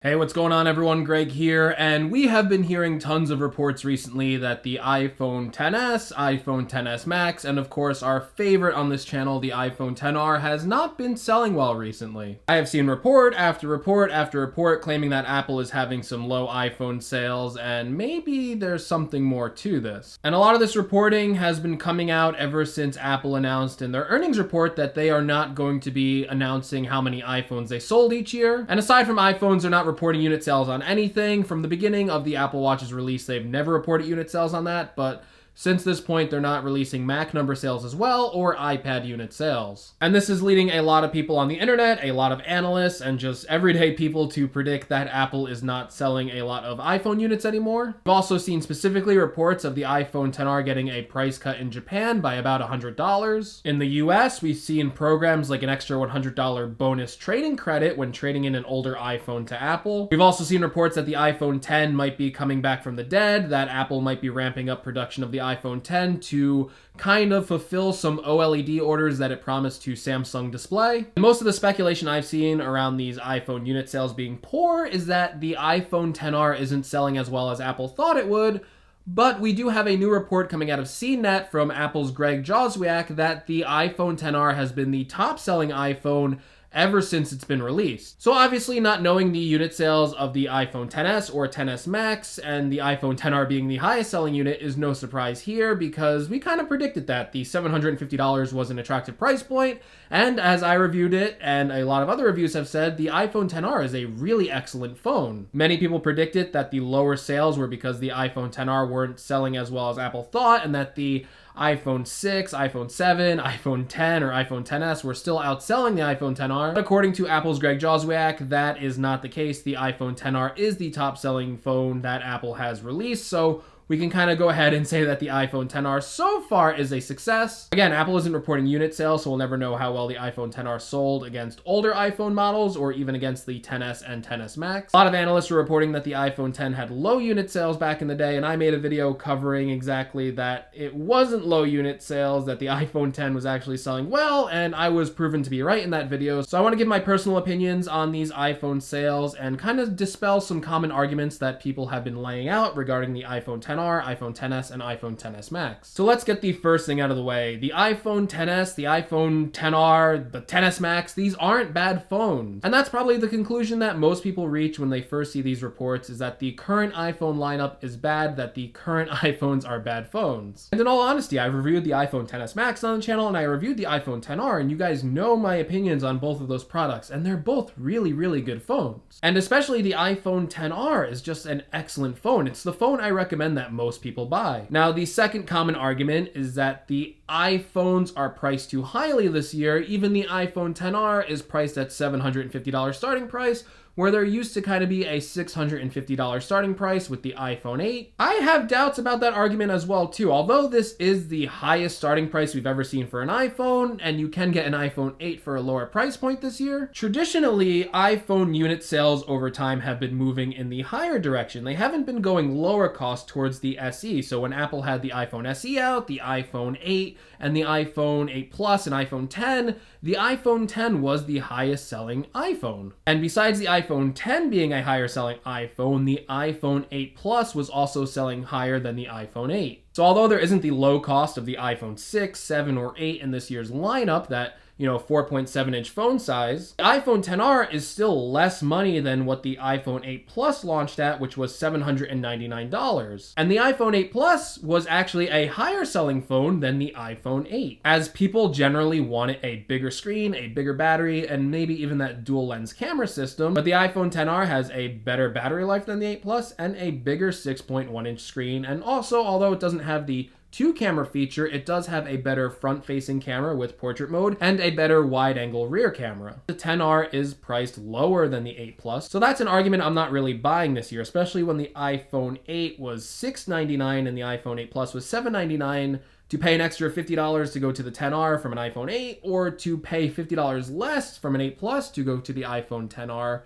Hey, what's going on everyone? Greg here, and we have been hearing tons of reports recently that the iPhone XS, iPhone XS Max, and of course our favorite on this channel, the iPhone XR, has not been selling well recently. I have seen report after report after report claiming that Apple is having some low iPhone sales, and maybe there's something more to this. And a lot of this reporting has been coming out ever since Apple announced in their earnings report that they are not going to be announcing how many iPhones they sold each year. And aside from iPhones, they're not reporting unit sales on anything. From the beginning of the Apple Watch's release, they've never reported unit sales on that, but since this point, they're not releasing Mac number sales as well, or iPad unit sales. And this is leading a lot of people on the internet, a lot of analysts, and just everyday people to predict that Apple is not selling a lot of iPhone units anymore. We've also seen specifically reports of the iPhone XR getting a price cut in Japan by about $100. In the US, we've seen programs like an extra $100 bonus trading credit when trading in an older iPhone to Apple. We've also seen reports that the iPhone X might be coming back from the dead, that Apple might be ramping up production of the iPhone X to kind of fulfill some OLED orders that it promised to Samsung Display. And most of the speculation I've seen around these iPhone unit sales being poor is that the iPhone XR isn't selling as well as Apple thought it would, but we do have a new report coming out of CNET from Apple's Greg Joswiak that the iPhone XR has been the top selling iPhone ever since it's been released. So obviously, not knowing the unit sales of the iPhone XS or XS Max and the iPhone XR being the highest selling unit is no surprise here, because we kind of predicted that the $750 was an attractive price point, and as I reviewed it and a lot of other reviews have said, the iPhone XR is a really excellent phone. Many people predicted that the lower sales were because the iPhone XR weren't selling as well as Apple thought, and that the iPhone 6, iPhone 7, iPhone 10, or iPhone XS were still outselling the iPhone XR. But according to Apple's Greg Joswiak, that is not the case. The iPhone XR is the top selling phone that Apple has released, so we can kind of go ahead and say that the iPhone XR so far is a success. Again, Apple isn't reporting unit sales, so we'll never know how well the iPhone XR sold against older iPhone models or even against the XS and XS Max. A lot of analysts were reporting that the iPhone X had low unit sales back in the day, and I made a video covering exactly that it wasn't low unit sales, that the iPhone X was actually selling well, and I was proven to be right in that video. So I want to give my personal opinions on these iPhone sales and kind of dispel some common arguments that people have been laying out regarding the iPhone XR, iPhone XS, and iPhone XS Max. So let's get the first thing out of the way. The iPhone XS, the iPhone XR, the XS Max, these aren't bad phones. And that's probably the conclusion that most people reach when they first see these reports, is that the current iPhone lineup is bad, that the current iPhones are bad phones. And in all honesty, I've reviewed the iPhone XS Max on the channel, and I reviewed the iPhone XR, and you guys know my opinions on both of those products, and they're both really, really good phones. And especially the iPhone XR is just an excellent phone. It's the phone I recommend that most people buy. Now, the second common argument is that the iPhones are priced too highly this year. Even the iPhone XR is priced at $750 starting price, where there used to kind of be a $650 starting price with the iPhone 8. I have doubts about that argument as well too. Although this is the highest starting price we've ever seen for an iPhone, and you can get an iPhone 8 for a lower price point this year, traditionally, iPhone unit sales over time have been moving in the higher direction. They haven't been going lower cost towards the SE. So when Apple had the iPhone SE out, the iPhone 8, and the iPhone 8 Plus and iPhone 10, the iPhone 10 was the highest selling iPhone. And besides the iPhone 10 being a higher selling iPhone, the iPhone 8 Plus was also selling higher than the iPhone 8. So although there isn't the low cost of the iPhone 6, 7, or 8 in this year's lineup, that 4.7-inch phone size, the iPhone XR is still less money than what the iPhone 8 Plus launched at, which was $799. And the iPhone 8 Plus was actually a higher selling phone than the iPhone 8, as people generally wanted a bigger screen, a bigger battery, and maybe even that dual lens camera system. But the iPhone XR has a better battery life than the 8 Plus and a bigger 6.1-inch screen. And also, although it doesn't have the 2-camera feature, it does have a better front-facing camera with portrait mode and a better wide-angle rear camera. The XR is priced lower than the 8 Plus, so that's an argument I'm not really buying this year, especially when the iPhone 8 was $699 and the iPhone 8 Plus was $799. To pay an extra $50 to go to the XR from an iPhone 8, or to pay $50 less from an 8 Plus to go to the iPhone XR,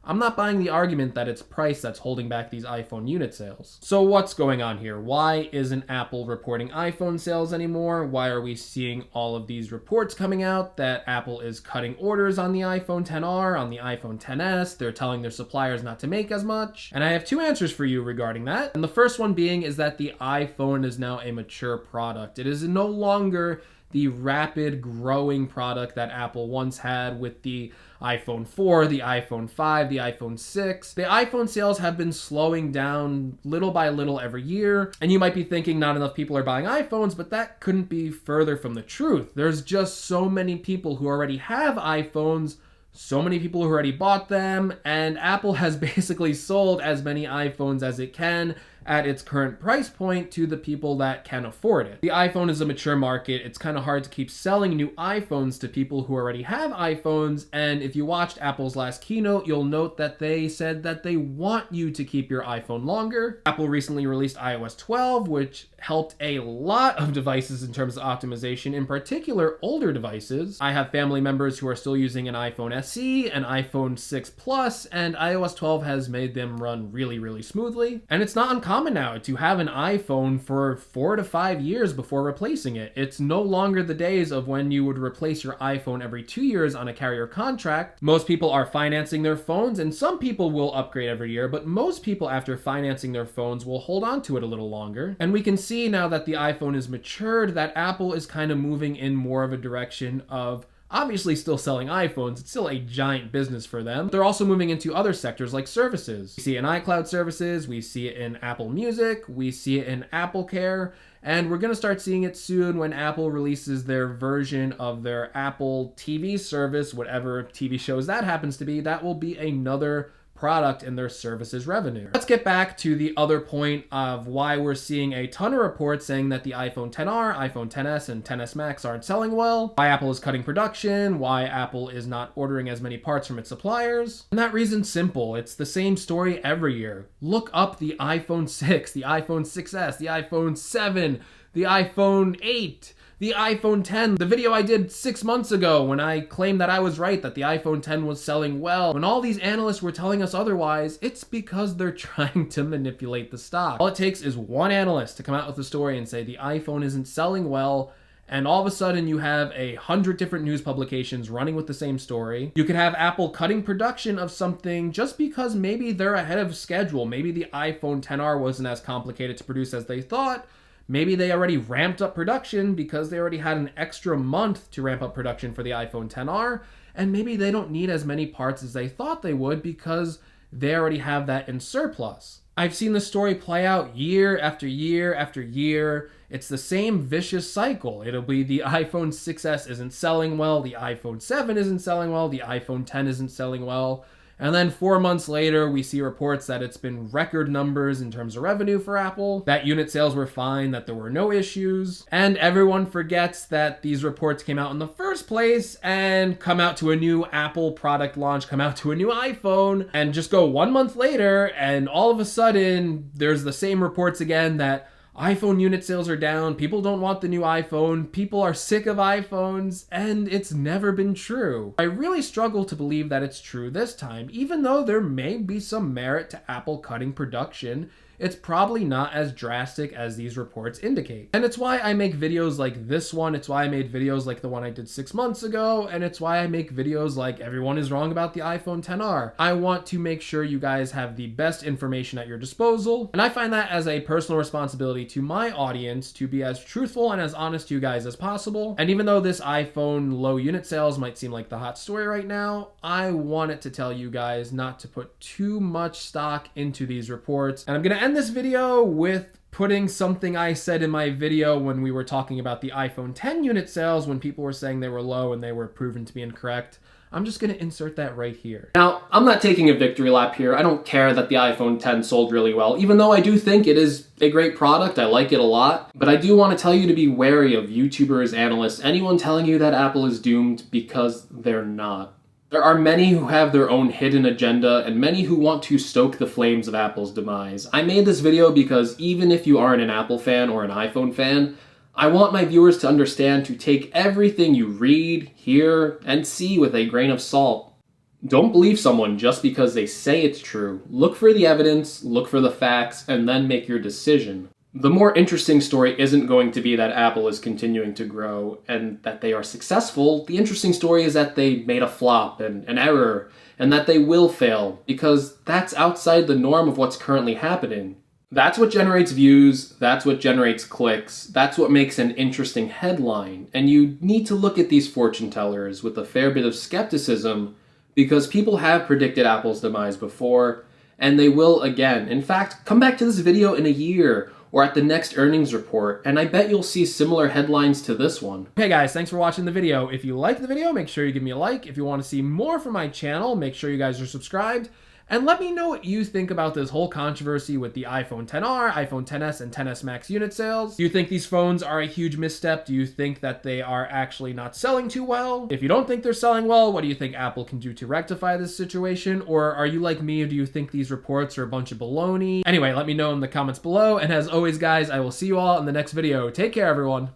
I'm not buying the argument that it's price that's holding back these iPhone unit sales. So what's going on here? Why isn't Apple reporting iPhone sales anymore? Why are we seeing all of these reports coming out that Apple is cutting orders on the iPhone XR, on the iPhone XS? They're telling their suppliers not to make as much. And I have two answers for you regarding that. And the first one being is that the iPhone is now a mature product. It is no longer the rapid growing product that Apple once had with the iPhone 4, the iPhone 5, the iPhone 6. The iPhone sales have been slowing down little by little every year. And you might be thinking not enough people are buying iPhones, but that couldn't be further from the truth. There's just so many people who already have iPhones, so many people who already bought them, and Apple has basically sold as many iPhones as it can at its current price point to the people that can afford it. The iPhone is a mature market. It's kind of hard to keep selling new iPhones to people who already have iPhones, and if you watched Apple's last keynote, you'll note that they said that they want you to keep your iPhone longer. Apple recently released iOS 12, which helped a lot of devices in terms of optimization, in particular older devices. I have family members who are still using an iPhone SE, an iPhone 6 Plus, and iOS 12 has made them run really, really smoothly. And it's not uncommon now to have an iPhone for 4 to 5 years before replacing it. It's no longer the days of when you would replace your iPhone every 2 years on a carrier contract. Most people are financing their phones, and some people will upgrade every year, but most people after financing their phones will hold on to it a little longer. And we can see now that the iPhone is matured that Apple is kind of moving in more of a direction of obviously still selling iPhones. It's still a giant business for them. They're also moving into other sectors like services. We see it in iCloud services, we see it in Apple Music, we see it in Apple Care, and we're going to start seeing it soon when Apple releases their version of their Apple TV service, whatever TV shows that happens to be. That will be another product in their services revenue. Let's get back to the other point of why we're seeing a ton of reports saying that the iPhone XR, iPhone XS, and XS Max aren't selling well, why Apple is cutting production, why Apple is not ordering as many parts from its suppliers. And that reason's simple. It's the same story every year. Look up the iPhone 6, the iPhone 6S, the iPhone 7, the iPhone 8, the iPhone 10, the video I did 6 months ago when I claimed that I was right, that the iPhone 10 was selling well. When all these analysts were telling us otherwise, it's because they're trying to manipulate the stock. All it takes is one analyst to come out with a story and say the iPhone isn't selling well, and all of a sudden you have 100 different news publications running with the same story. You could have Apple cutting production of something just because maybe they're ahead of schedule. Maybe the iPhone XR wasn't as complicated to produce as they thought. Maybe they already ramped up production because they already had an extra month to ramp up production for the iPhone XR, and maybe they don't need as many parts as they thought they would because they already have that in surplus. I've seen the story play out year after year after year. It's the same vicious cycle. It'll be the iPhone 6S isn't selling well, the iPhone 7 isn't selling well, the iPhone 10 isn't selling well. And then 4 months later, we see reports that it's been record numbers in terms of revenue for Apple, that unit sales were fine, that there were no issues, and everyone forgets that these reports came out in the first place and come out to a new Apple product launch, come out to a new iPhone, and just go 1 month later, and all of a sudden, there's the same reports again that iPhone unit sales are down, people don't want the new iPhone, people are sick of iPhones, and it's never been true. I really struggle to believe that it's true this time, even though there may be some merit to Apple cutting production. It's probably not as drastic as these reports indicate. And it's why I make videos like this one, it's why I made videos like the one I did 6 months ago, and it's why I make videos like everyone is wrong about the iPhone XR. I want to make sure you guys have the best information at your disposal, and I find that as a personal responsibility to my audience to be as truthful and as honest to you guys as possible. And even though this iPhone low unit sales might seem like the hot story right now, I wanted to tell you guys not to put too much stock into these reports. And I'm gonna end this video with putting something I said in my video when we were talking about the iPhone 10 unit sales when people were saying they were low and they were proven to be incorrect. I'm just going to insert that right here. Now, I'm not taking a victory lap here. I don't care that the iPhone 10 sold really well, even though I do think it is a great product. I like it a lot. But I do want to tell you to be wary of YouTubers, analysts, anyone telling you that Apple is doomed, because they're not. There are many who have their own hidden agenda and many who want to stoke the flames of Apple's demise. I made this video because even if you aren't an Apple fan or an iPhone fan, I want my viewers to understand to take everything you read, hear, and see with a grain of salt. Don't believe someone just because they say it's true. Look for the evidence, look for the facts, and then make your decision. The more interesting story isn't going to be that Apple is continuing to grow and that they are successful. The interesting story is that they made a flop and an error, and that they will fail, because that's outside the norm of what's currently happening. That's what generates views, that's what generates clicks, that's what makes an interesting headline, and you need to look at these fortune tellers with a fair bit of skepticism, because people have predicted Apple's demise before, and they will again. In fact, come back to this video in a year, or at the next earnings report, and I bet you'll see similar headlines to this one. Okay guys, thanks for watching the video. If you liked the video, make sure you give me a like. If you want to see more from my channel, make sure you guys are subscribed. And let me know what you think about this whole controversy with the iPhone XR, iPhone XS, and XS Max unit sales. Do you think these phones are a huge misstep? Do you think that they are actually not selling too well? If you don't think they're selling well, what do you think Apple can do to rectify this situation? Or are you like me, or do you think these reports are a bunch of baloney? Anyway, let me know in the comments below. And as always, guys, I will see you all in the next video. Take care, everyone.